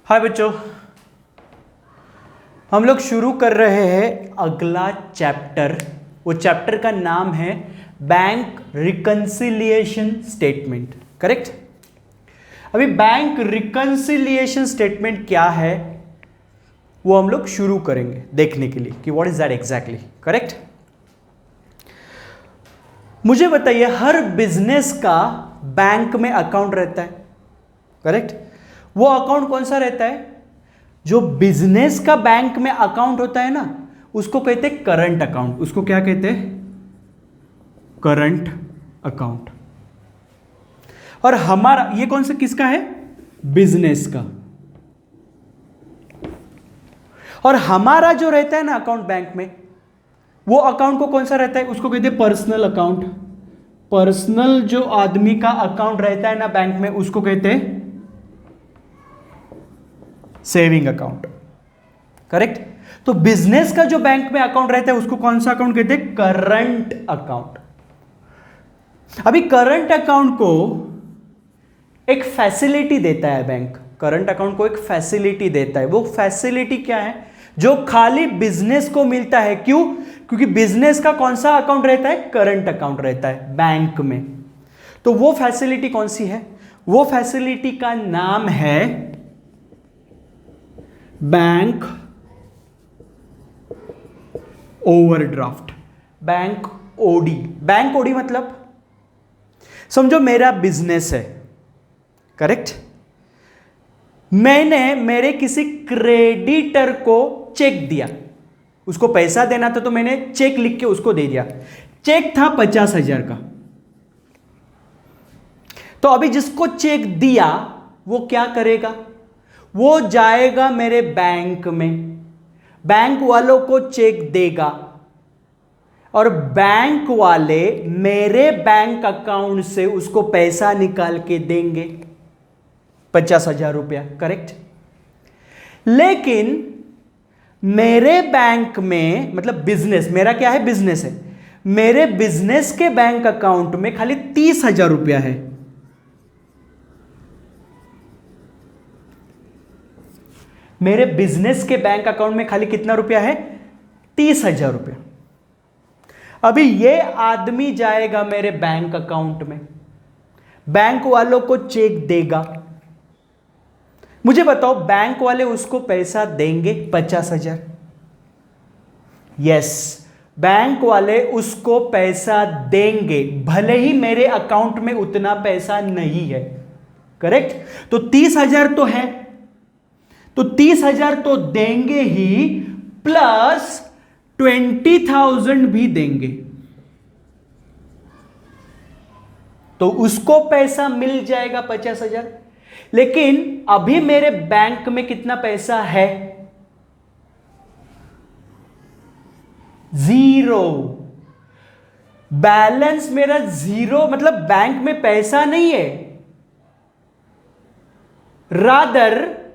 हाय बच्चों, हम लोग शुरू कर रहे हैं अगला चैप्टर। वो चैप्टर का नाम है बैंक रिकंसिलिएशन स्टेटमेंट। करेक्ट। अभी बैंक रिकंसिलिएशन स्टेटमेंट क्या है वो हम लोग शुरू करेंगे देखने के लिए कि what is that exactly. Correct. मुझे बताइए, हर बिजनेस का बैंक में अकाउंट रहता है। करेक्ट। वो अकाउंट कौन सा रहता है? जो बिजनेस का बैंक में अकाउंट होता है ना, उसको कहते हैं करंट अकाउंट। उसको क्या कहते हैं? Current account. और हमारा ये कौन सा किसका है? बिजनेस का। और हमारा जो रहता है ना अकाउंट बैंक में, वो अकाउंट को कौन सा रहता है? उसको कहते हैं पर्सनल अकाउंट। पर्सनल जो आदमी का अकाउंट रहता है ना बैंक में, उसको कहते हैं सेविंग अकाउंट। करेक्ट। तो बिजनेस का जो बैंक में अकाउंट रहता है उसको कौन सा अकाउंट कहते हैं? Current account. अभी करंट अकाउंट को एक फैसिलिटी देता है बैंक। करंट अकाउंट को एक फैसिलिटी देता है। वो फैसिलिटी क्या है? जो खाली बिजनेस को मिलता है। क्यों? क्योंकि बिजनेस का कौन सा अकाउंट रहता है? करंट अकाउंट रहता है बैंक में। तो वो फैसिलिटी कौन सी है? वो फैसिलिटी का नाम है bank overdraft. Bank OD. Bank OD मतलब समझो मेरा बिजनेस है। करेक्ट। मैंने मेरे किसी क्रेडिटर को चेक दिया, उसको पैसा देना था तो मैंने चेक लिख के उसको दे दिया। चेक था 50,000 का। तो अभी जिसको चेक दिया वो क्या करेगा? वो जाएगा मेरे बैंक में, बैंक वालों को चेक देगा और बैंक वाले मेरे बैंक अकाउंट से उसको पैसा निकाल के देंगे, 50,000 रुपया। करेक्ट। लेकिन मेरे बैंक में, मतलब बिजनेस, मेरा क्या है? बिजनेस है। मेरे बिजनेस के बैंक अकाउंट में खाली 30,000 रुपया है। मेरे बिजनेस के बैंक अकाउंट में खाली कितना रुपया है? 30,000 रुपया। अभी ये आदमी जाएगा मेरे बैंक अकाउंट में, बैंक वालों को चेक देगा। मुझे बताओ, बैंक वाले उसको पैसा देंगे 50,000? यस, बैंक वाले उसको पैसा देंगे, भले ही मेरे अकाउंट में उतना पैसा नहीं है। करेक्ट। तो 30,000 तो है, तो 30,000 तो देंगे ही, प्लस 20,000 भी देंगे। तो उसको पैसा मिल जाएगा 50,000। लेकिन अभी मेरे बैंक में कितना पैसा है? 0। बैलेंस मेरा 0, मतलब बैंक में पैसा नहीं है। रादर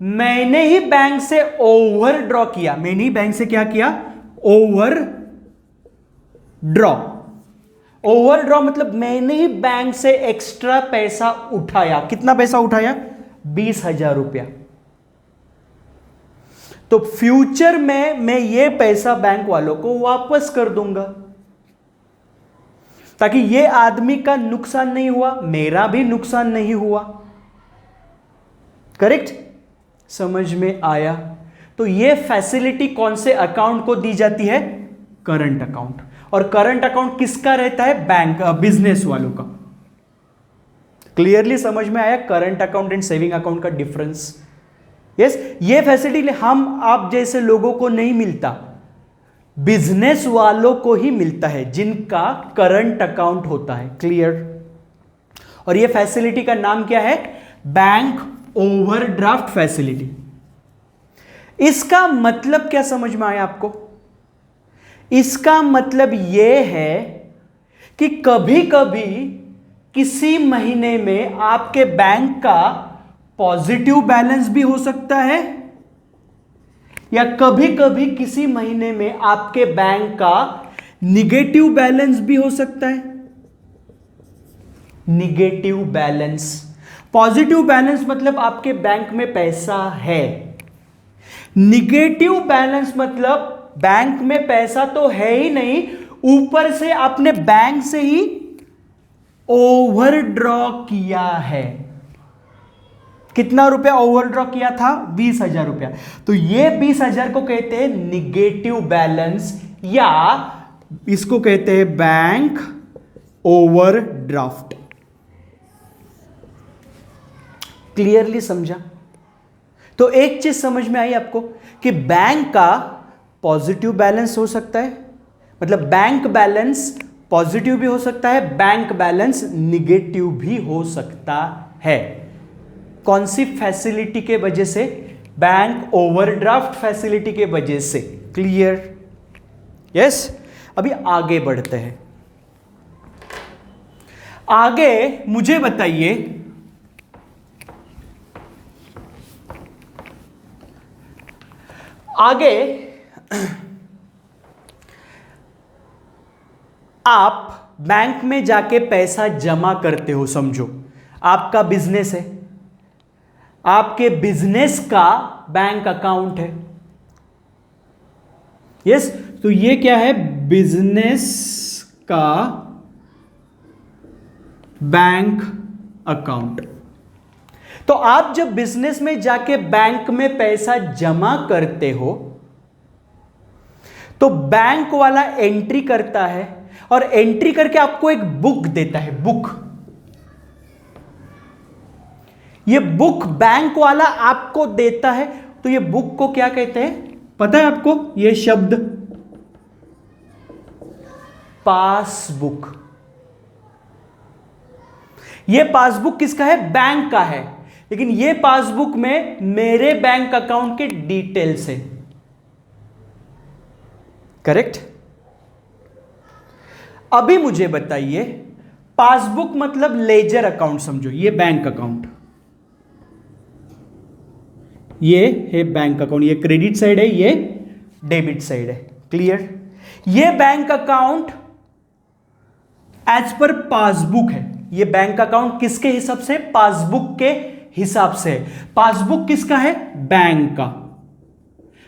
मैंने ही बैंक से ओवर ड्रॉ किया। मैंने ही बैंक से क्या किया? Over draw. ओवर ड्रॉ मतलब मैंने ही बैंक से एक्स्ट्रा पैसा उठाया। कितना पैसा उठाया? 20,000 रुपया। तो फ्यूचर में मैं ये पैसा बैंक वालों को वापस कर दूंगा, ताकि ये आदमी का नुकसान नहीं हुआ, मेरा भी नुकसान नहीं हुआ। करेक्ट। समझ में आया? तो ये फैसिलिटी कौन से अकाउंट को दी जाती है? Current account. और करंट अकाउंट किसका रहता है? बैंक, बिजनेस वालों का। क्लियरली समझ में आया current account and saving account का डिफरेंस? यस। ये फैसिलिटी हम आप जैसे लोगों को नहीं मिलता, बिजनेस वालों को ही मिलता है जिनका करंट अकाउंट होता है। क्लियर? और ये फैसिलिटी का नाम क्या है? Bank overdraft facility. इसका मतलब क्या समझ में आया आपको? इसका मतलब यह है कि कभी कभी किसी महीने में आपके बैंक का पॉजिटिव बैलेंस भी हो सकता है, या कभी कभी किसी महीने में आपके बैंक का निगेटिव बैलेंस भी हो सकता है। निगेटिव बैलेंस पॉजिटिव बैलेंस मतलब आपके बैंक में पैसा है। निगेटिव बैलेंस मतलब बैंक में पैसा तो है ही नहीं, ऊपर से आपने बैंक से ही ओवरड्रॉ किया है। कितना रुपया ओवरड्रॉ किया था? 20,000 रुपया। तो ये 20,000 को कहते हैं निगेटिव बैलेंस, या इसको कहते हैं बैंक ओवरड्राफ्ट। क्लियरली समझा? तो एक चीज समझ में आई आपको कि बैंक का पॉजिटिव बैलेंस हो सकता है, मतलब बैंक बैलेंस पॉजिटिव भी हो सकता है, बैंक बैलेंस निगेटिव भी हो सकता है। कौन सी फैसिलिटी के वजह से? बैंक ओवरड्राफ्ट फैसिलिटी के वजह से। क्लियर? यस। अभी आगे बढ़ते हैं। आगे मुझे बताइए, आगे आप बैंक में जाके पैसा जमा करते हो। समझो आपका बिजनेस है, आपके बिजनेस का बैंक अकाउंट है। यस, तो ये क्या है? बिजनेस का बैंक अकाउंट। तो आप जब बिजनेस में जाके बैंक में पैसा जमा करते हो तो बैंक वाला एंट्री करता है, और एंट्री करके आपको एक बुक देता है। बुक, ये बुक बैंक वाला आपको देता है। तो ये बुक को क्या कहते हैं पता है आपको? ये शब्द पासबुक। ये पासबुक किसका है? बैंक का है, लेकिन ये पासबुक में मेरे बैंक अकाउंट के डिटेल्स है। करेक्ट? अभी मुझे बताइए, पासबुक मतलब लेजर अकाउंट समझो, ये बैंक अकाउंट, ये है बैंक अकाउंट, ये क्रेडिट साइड है, ये डेबिट साइड है। क्लियर? ये bank account as per passbook है। ये बैंक अकाउंट किसके हिसाब से? पासबुक के हिसाब से। पासबुक किसका है? बैंक का।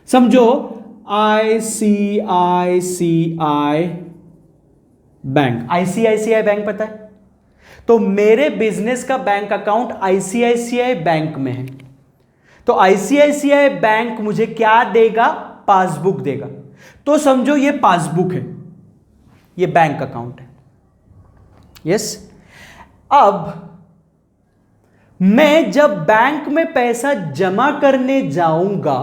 समझो ICICI बैंक, ICICI बैंक पता है? तो मेरे बिजनेस का बैंक अकाउंट ICICI बैंक में है। तो ICICI बैंक मुझे क्या देगा? पासबुक देगा। तो समझो ये पासबुक है, ये बैंक अकाउंट है। यस। अब मैं जब बैंक में पैसा जमा करने जाऊंगा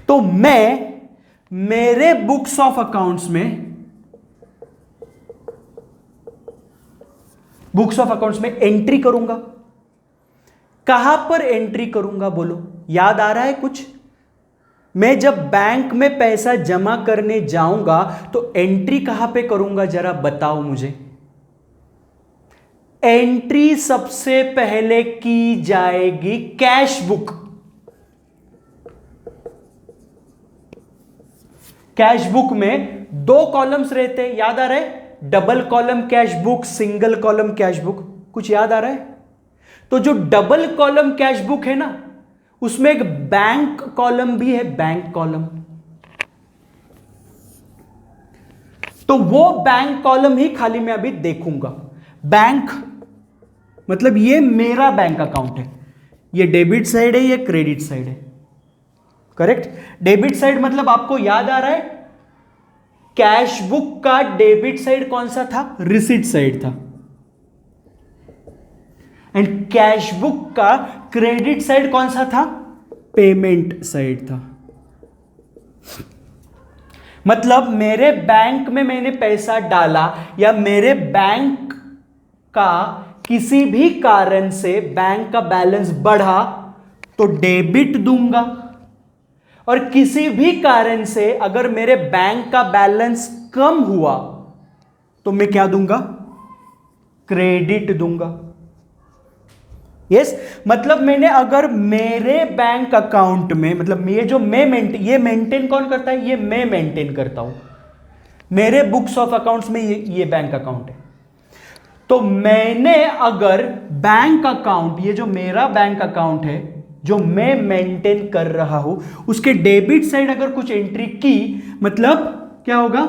तो मैं मेरे बुक्स ऑफ अकाउंट्स में एंट्री करूंगा। कहां पर एंट्री करूंगा बोलो? याद आ रहा है कुछ? मैं जब बैंक में पैसा जमा करने जाऊंगा तो एंट्री कहां पे करूंगा, जरा बताओ मुझे। एंट्री सबसे पहले की जाएगी कैश बुक। कैश बुक में 2 कॉलम्स रहते हैं, याद आ रहा है? Double column cash book, single column cash book. कुछ याद आ रहा है? तो जो डबल कॉलम कैश बुक है ना, उसमें एक बैंक कॉलम भी है, बैंक कॉलम। तो वो बैंक कॉलम ही खाली मैं अभी देखूंगा। बैंक मतलब ये मेरा बैंक अकाउंट है, ये डेबिट साइड है, ये क्रेडिट साइड है। करेक्ट? डेबिट साइड मतलब आपको याद आ रहा है, कैश बुक का डेबिट साइड कौन सा था? रिसीट साइड था। एंड कैश बुक का क्रेडिट साइड कौन सा था? पेमेंट साइड था। मतलब मेरे बैंक में मैंने पैसा डाला, या मेरे बैंक का किसी भी कारण से बैंक का बैलेंस बढ़ा तो डेबिट दूंगा, और किसी भी कारण से अगर मेरे बैंक का बैलेंस कम हुआ तो मैं क्या दूंगा? क्रेडिट दूंगा। यस, मतलब मैंने अगर मेरे बैंक अकाउंट में, मतलब ये जो ये मेंटेन कौन करता है? ये मैं मेंटेन करता हूं। मेरे बुक्स ऑफ अकाउंट्स में ये बैंक अकाउंट है। तो मैंने अगर बैंक अकाउंट, ये जो मेरा बैंक अकाउंट है जो मैं मेंटेन कर रहा हूं, उसके डेबिट साइड अगर कुछ एंट्री की, मतलब क्या होगा,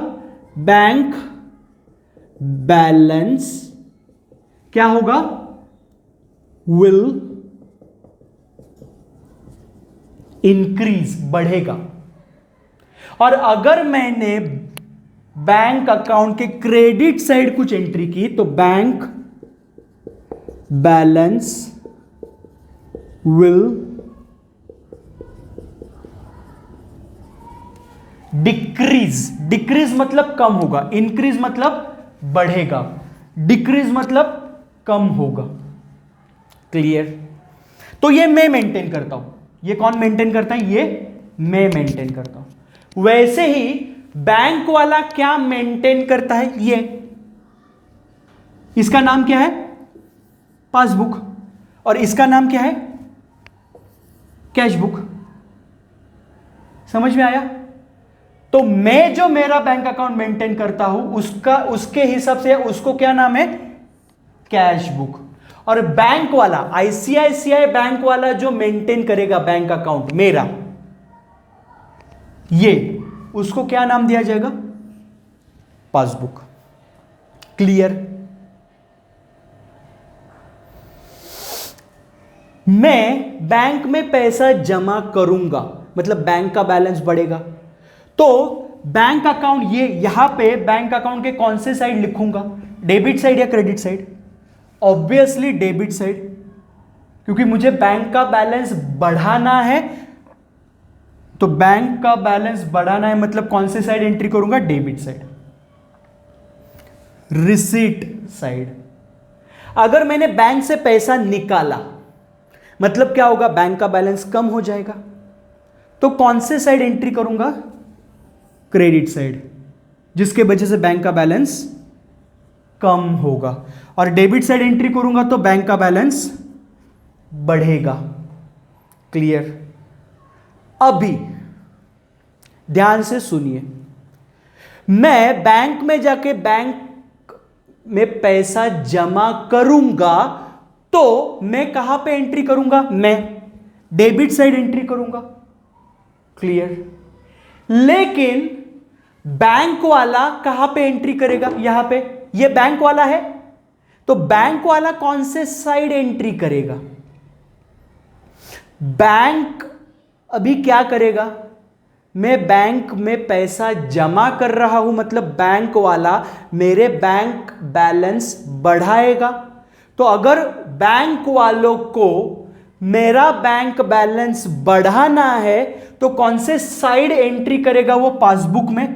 बैंक बैलेंस क्या होगा, विल इंक्रीज, बढ़ेगा। और अगर मैंने बैंक अकाउंट के क्रेडिट साइड कुछ एंट्री की तो bank balance will decrease. Decrease मतलब कम होगा, इंक्रीज मतलब बढ़ेगा, डिक्रीज मतलब कम होगा। क्लियर? तो ये मैं मेंटेन करता हूं। ये कौन मेंटेन करता है? ये मैं मेंटेन करता हूं। वैसे ही बैंक वाला क्या मेंटेन करता है? ये, इसका नाम क्या है? पासबुक। और इसका नाम क्या है? Cash book. समझ में आया? तो मैं जो मेरा बैंक अकाउंट मेंटेन करता हूं उसका, उसके हिसाब से उसको क्या नाम है? Cash book. और बैंक वाला, आईसीआईसीआई बैंक वाला जो मेंटेन करेगा बैंक अकाउंट मेरा, ये, उसको क्या नाम दिया जाएगा? पासबुक। क्लियर? मैं बैंक में पैसा जमा करूंगा, मतलब बैंक का बैलेंस बढ़ेगा, तो बैंक अकाउंट, ये यहां पे बैंक अकाउंट के कौन से साइड लिखूंगा? डेबिट साइड या credit side? Obviously debit side, क्योंकि मुझे बैंक का बैलेंस बढ़ाना है। तो बैंक का बैलेंस बढ़ाना है मतलब कौन से साइड एंट्री करूंगा? Debit side. Receipt side. अगर मैंने बैंक से पैसा निकाला मतलब क्या होगा? बैंक का बैलेंस कम हो जाएगा, तो कौन से साइड एंट्री करूंगा? क्रेडिट साइड, जिसके वजह से बैंक का बैलेंस कम होगा। और डेबिट साइड एंट्री करूंगा तो बैंक का बैलेंस बढ़ेगा। क्लियर? अभी ध्यान से सुनिए, मैं बैंक में जाके बैंक में पैसा जमा करूंगा तो मैं कहां पे एंट्री करूंगा? मैं डेबिट साइड एंट्री करूंगा। क्लियर? लेकिन बैंक वाला कहां पे एंट्री करेगा? यहां पे, ये बैंक वाला है, तो बैंक वाला कौन से साइड एंट्री करेगा? बैंक अभी क्या करेगा? मैं बैंक में पैसा जमा कर रहा हूं, मतलब बैंक वाला मेरे बैंक बैलेंस बढ़ाएगा। तो अगर बैंक वालों को मेरा बैंक बैलेंस बढ़ाना है तो कौन से साइड एंट्री करेगा वो पासबुक में?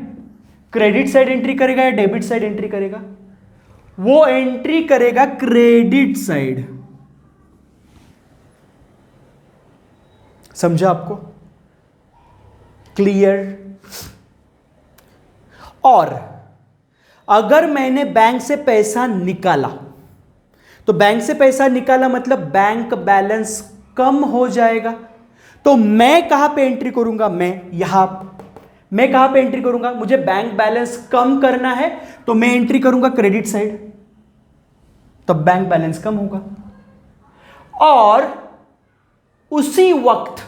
क्रेडिट साइड एंट्री करेगा या डेबिट साइड एंट्री करेगा? वो एंट्री करेगा क्रेडिट साइड। समझा आपको? क्लियर? और अगर मैंने बैंक से पैसा निकाला, तो बैंक से पैसा निकाला मतलब बैंक बैलेंस कम हो जाएगा, तो मैं कहां पे एंट्री करूंगा? मैं कहां पे एंट्री करूंगा? मुझे बैंक बैलेंस कम करना है तो मैं एंट्री करूंगा क्रेडिट साइड, तब बैंक बैलेंस कम होगा। और उसी वक्त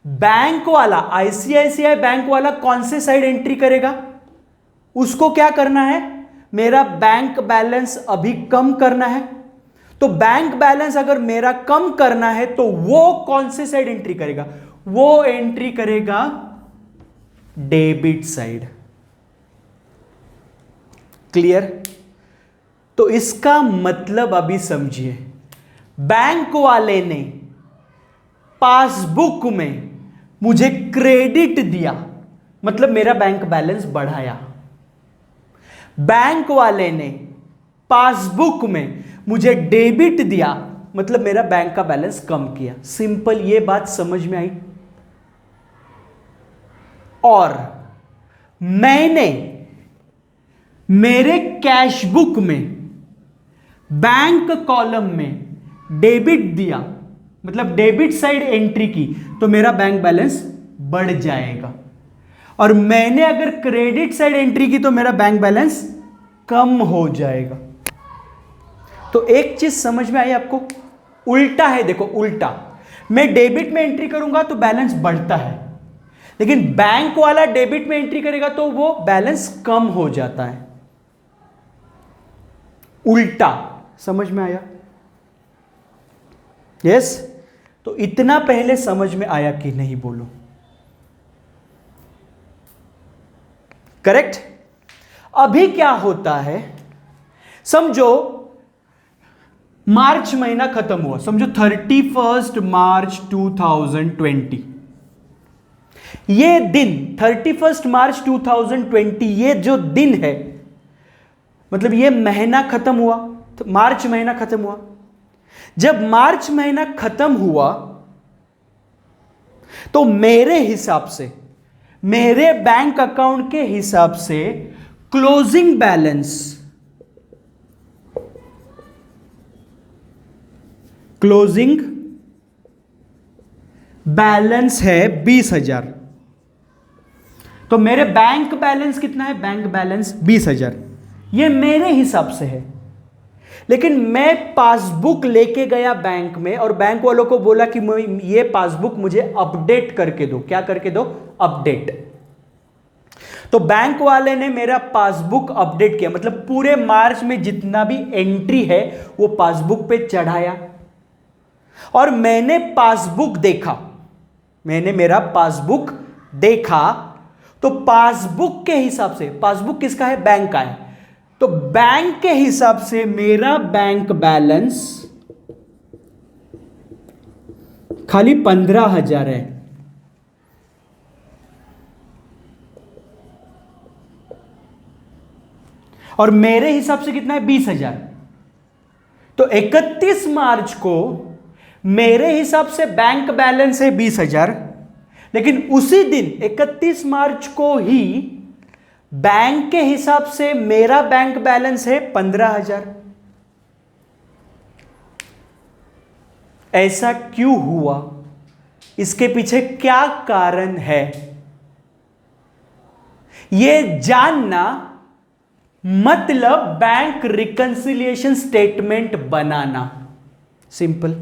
बैंक वाला, आईसीआईसीआई बैंक वाला कौन से साइड एंट्री करेगा? उसको क्या करना है? मेरा बैंक बैलेंस अभी कम करना है। तो बैंक बैलेंस अगर मेरा कम करना है तो वो कौन से साइड एंट्री करेगा? वो एंट्री करेगा डेबिट साइड। क्लियर? तो इसका मतलब अभी समझिए, बैंक वाले ने पासबुक में मुझे क्रेडिट दिया, मतलब मेरा बैंक बैलेंस बढ़ाया। बैंक वाले ने पासबुक में मुझे डेबिट दिया, मतलब मेरा बैंक का बैलेंस कम किया। सिंपल, ये बात समझ में आई? और मैंने मेरे कैश बुक में बैंक कॉलम में डेबिट दिया, मतलब डेबिट साइड एंट्री की, तो मेरा बैंक बैलेंस बढ़ जाएगा। और मैंने अगर क्रेडिट साइड एंट्री की तो मेरा बैंक बैलेंस कम हो जाएगा। तो एक चीज समझ में आई आपको, उल्टा है, देखो उल्टा, मैं डेबिट में एंट्री करूंगा तो बैलेंस बढ़ता है, लेकिन बैंक वाला डेबिट में एंट्री करेगा तो वो बैलेंस कम हो जाता है, उल्टा। समझ में आया? यस। तो इतना पहले समझ में आया कि नहीं, बोलो। करेक्ट। अभी क्या होता है, समझो मार्च महीना खत्म हुआ, समझो 31 मार्च 2020, ये दिन 31 मार्च 2020, ये जो दिन है, मतलब ये महीना खत्म हुआ, तो मार्च महीना खत्म हुआ। जब मार्च महीना खत्म हुआ तो मेरे हिसाब से, मेरे बैंक अकाउंट के हिसाब से क्लोजिंग बैलेंस है 20,000। तो मेरे बैंक बैलेंस कितना है? बैंक बैलेंस 20,000, ये मेरे हिसाब से है। लेकिन मैं पासबुक लेके गया बैंक में और बैंक वालों को बोला कि ये पासबुक मुझे अपडेट करके दो। क्या करके दो? अपडेट। तो बैंक वाले ने मेरा पासबुक अपडेट किया, मतलब पूरे मार्च में जितना भी एंट्री है वो पासबुक पे चढ़ाया, और मैंने पासबुक देखा, मैंने मेरा पासबुक देखा, तो पासबुक के हिसाब से, पासबुक किसका है? बैंक का है, तो बैंक के हिसाब से मेरा बैंक बैलेंस खाली 15,000 है। और मेरे हिसाब से कितना है? 20,000। तो 31 मार्च को मेरे हिसाब से बैंक बैलेंस है 20,000, लेकिन उसी दिन 31 मार्च को ही बैंक के हिसाब से मेरा बैंक बैलेंस है 15,000। ऐसा क्यों हुआ? इसके पीछे क्या कारण है, यह जानना मतलब बैंक रिकंसिलिएशन स्टेटमेंट बनाना। Simple,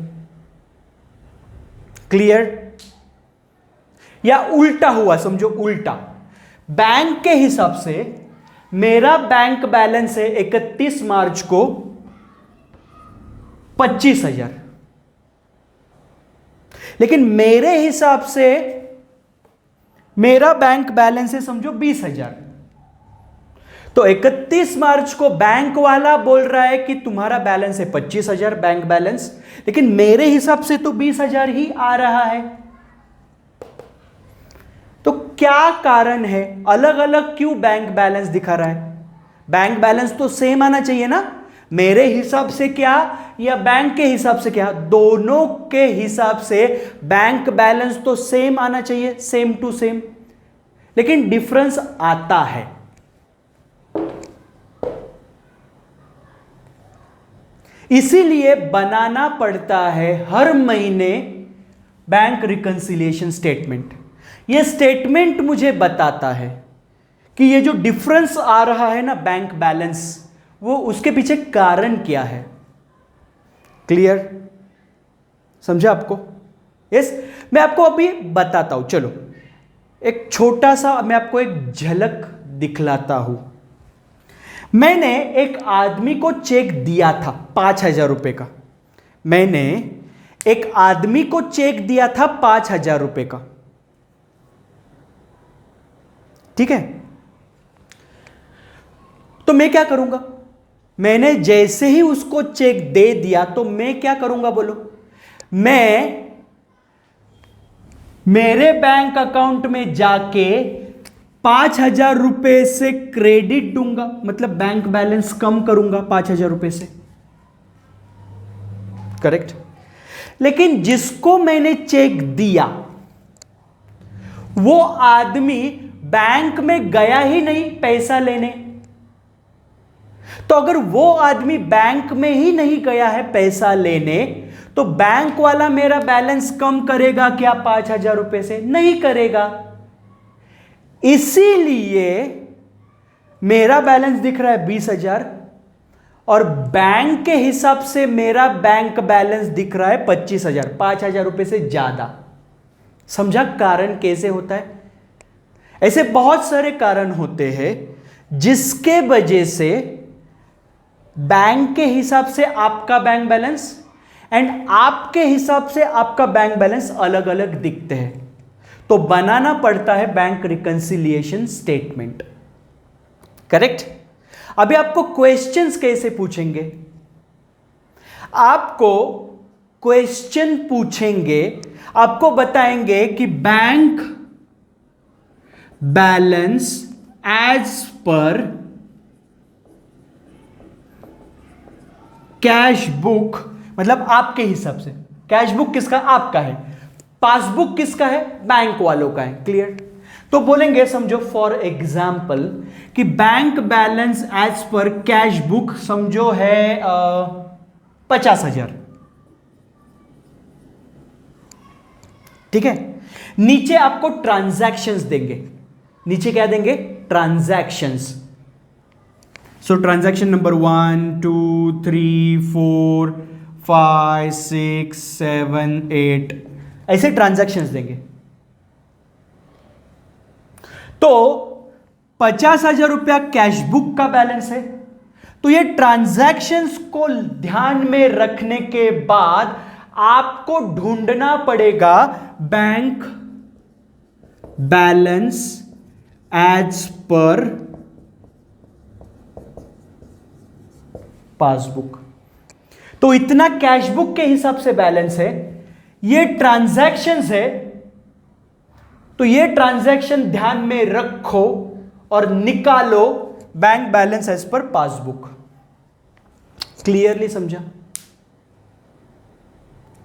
clear? या उल्टा हुआ, समझो उल्टा। बैंक के हिसाब से मेरा बैंक बैलेंस है 31 मार्च को 25,000, लेकिन मेरे हिसाब से मेरा बैंक बैलेंस है समझो 20,000। तो 31 मार्च को बैंक वाला बोल रहा है कि तुम्हारा बैलेंस है 25,000 बैंक बैलेंस, लेकिन मेरे हिसाब से तो 20,000 ही आ रहा है। तो क्या कारण है, अलग अलग क्यों बैंक बैलेंस दिखा रहा है? बैंक बैलेंस तो सेम आना चाहिए ना, मेरे हिसाब से क्या या बैंक के हिसाब से क्या? दोनों के हिसाब से बैंक बैलेंस तो सेम आना चाहिए, सेम टू सेम, लेकिन डिफरेंस आता है। इसीलिए बनाना पड़ता है हर महीने बैंक रिकंसिलिएशन स्टेटमेंट। यह स्टेटमेंट मुझे बताता है कि ये जो डिफरेंस आ रहा है ना बैंक बैलेंस, वो उसके पीछे कारण क्या है। क्लियर? समझा आपको? यस। मैं आपको अभी बताता हूं, चलो एक छोटा सा मैं आपको एक झलक दिखलाता हूं। मैंने एक आदमी को चेक दिया था 5,000 रुपए का, मैंने एक आदमी को चेक दिया था 5,000 रुपए का, ठीक है? तो मैं क्या करूंगा, मैंने जैसे ही उसको चेक दे दिया तो मैं क्या करूंगा बोलो, मैं मेरे बैंक अकाउंट में जाके 5,000 रुपए से क्रेडिट दूंगा, मतलब बैंक बैलेंस कम करूंगा 5,000 रुपए से। करेक्ट? लेकिन जिसको मैंने चेक दिया वो आदमी बैंक में गया ही नहीं पैसा लेने। तो अगर वो आदमी बैंक में ही नहीं गया है पैसा लेने, तो बैंक वाला मेरा बैलेंस कम करेगा क्या 5,000 रुपए से? नहीं करेगा। इसीलिए मेरा बैलेंस दिख रहा है 20,000 और बैंक के हिसाब से मेरा बैंक बैलेंस दिख रहा है 25,000, 5,000 रुपए से ज्यादा। समझा कारण कैसे होता है? ऐसे बहुत सारे कारण होते हैं जिसके वजह से बैंक के हिसाब से आपका बैंक बैलेंस एंड आपके हिसाब से आपका बैंक बैलेंस अलग अलग दिखते हैं। तो बनाना पड़ता है बैंक रिकंसिलिएशन स्टेटमेंट। करेक्ट? अभी आपको क्वेश्चंस कैसे पूछेंगे? आपको क्वेश्चन पूछेंगे, आपको बताएंगे कि bank balance as per cash book, मतलब आपके हिसाब से। कैश बुक किसका? आपका है। पासबुक किसका है? बैंक वालों का है। क्लियर? तो बोलेंगे, समझो फॉर एग्जाम्पल कि bank balance as per cash book समझो है 50,000। ठीक है? नीचे आपको ट्रांजैक्शंस देंगे। नीचे क्या देंगे? ट्रांजैक्शंस। सो ट्रांजैक्शन नंबर 1 2 3 4 5 6 7 8 ऐसे ट्रांजैक्शंस देंगे। तो 50,000 रुपया कैश बुक का बैलेंस है। तो ये ट्रांजैक्शंस को ध्यान में रखने के बाद आपको ढूंढना पड़ेगा bank balance as per passbook. तो इतना कैश बुक के हिसाब से बैलेंस है, ये ट्रांजैक्शंस है, तो ये ट्रांजैक्शन ध्यान में रखो और निकालो bank balance as per passbook. Clearly समझा?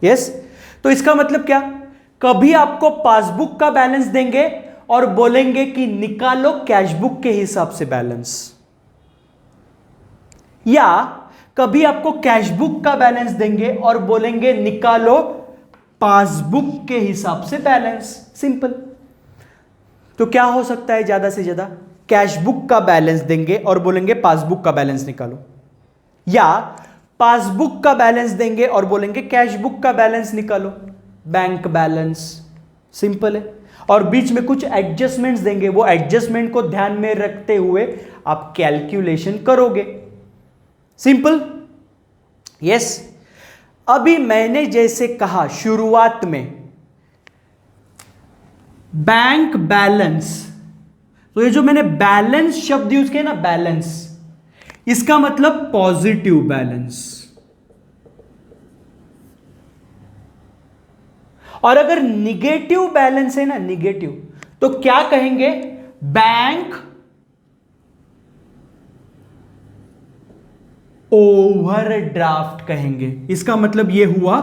यस? तो इसका मतलब क्या? कभी आपको पासबुक का बैलेंस देंगे और बोलेंगे कि निकालो कैश बुक के हिसाब से बैलेंस, या कभी आपको कैश बुक का बैलेंस देंगे और बोलेंगे निकालो पासबुक के हिसाब से बैलेंस। सिंपल। तो क्या हो सकता है? ज्यादा से ज्यादा कैश बुक का बैलेंस देंगे और बोलेंगे पासबुक का बैलेंस निकालो, या पासबुक का बैलेंस देंगे और बोलेंगे कैश बुक का बैलेंस निकालो, बैंक बैलेंस। सिंपल है। और बीच में कुछ एडजस्टमेंट्स देंगे, वो एडजस्टमेंट को ध्यान में रखते हुए आप कैलकुलेशन करोगे। सिंपल? यस। अभी मैंने जैसे कहा शुरुआत में बैंक बैलेंस, तो ये जो मैंने बैलेंस शब्द यूज किया ना, बैलेंस, इसका मतलब पॉजिटिव बैलेंस। और अगर निगेटिव बैलेंस है ना, निगेटिव, तो क्या कहेंगे? बैंक ओवरड्राफ्ट कहेंगे। इसका मतलब यह हुआ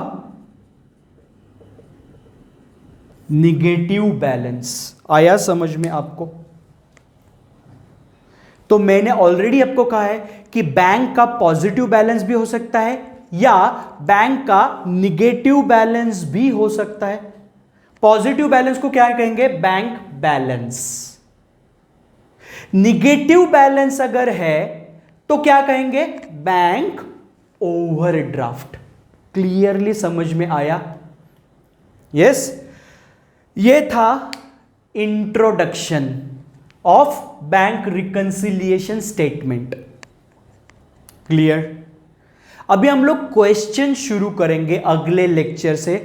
निगेटिव बैलेंस। आया समझ में आपको? तो मैंने ऑलरेडी आपको कहा है कि बैंक का पॉजिटिव बैलेंस भी हो सकता है या बैंक का निगेटिव बैलेंस भी हो सकता है। पॉजिटिव बैलेंस को क्या कहेंगे? Bank balance. निगेटिव बैलेंस अगर है तो क्या कहेंगे? Bank overdraft. क्लियरली समझ में आया? यस। ये था introduction of bank reconciliation statement. Clear? अभी हम लोग क्वेश्चन शुरू करेंगे अगले लेक्चर से,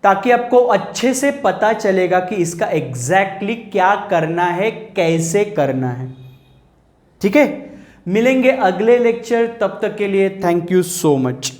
ताकि आपको अच्छे से पता चलेगा कि इसका एग्जैक्टली क्या करना है, कैसे करना है। ठीक है? मिलेंगे अगले लेक्चर। तब तक के लिए थैंक यू सो मच।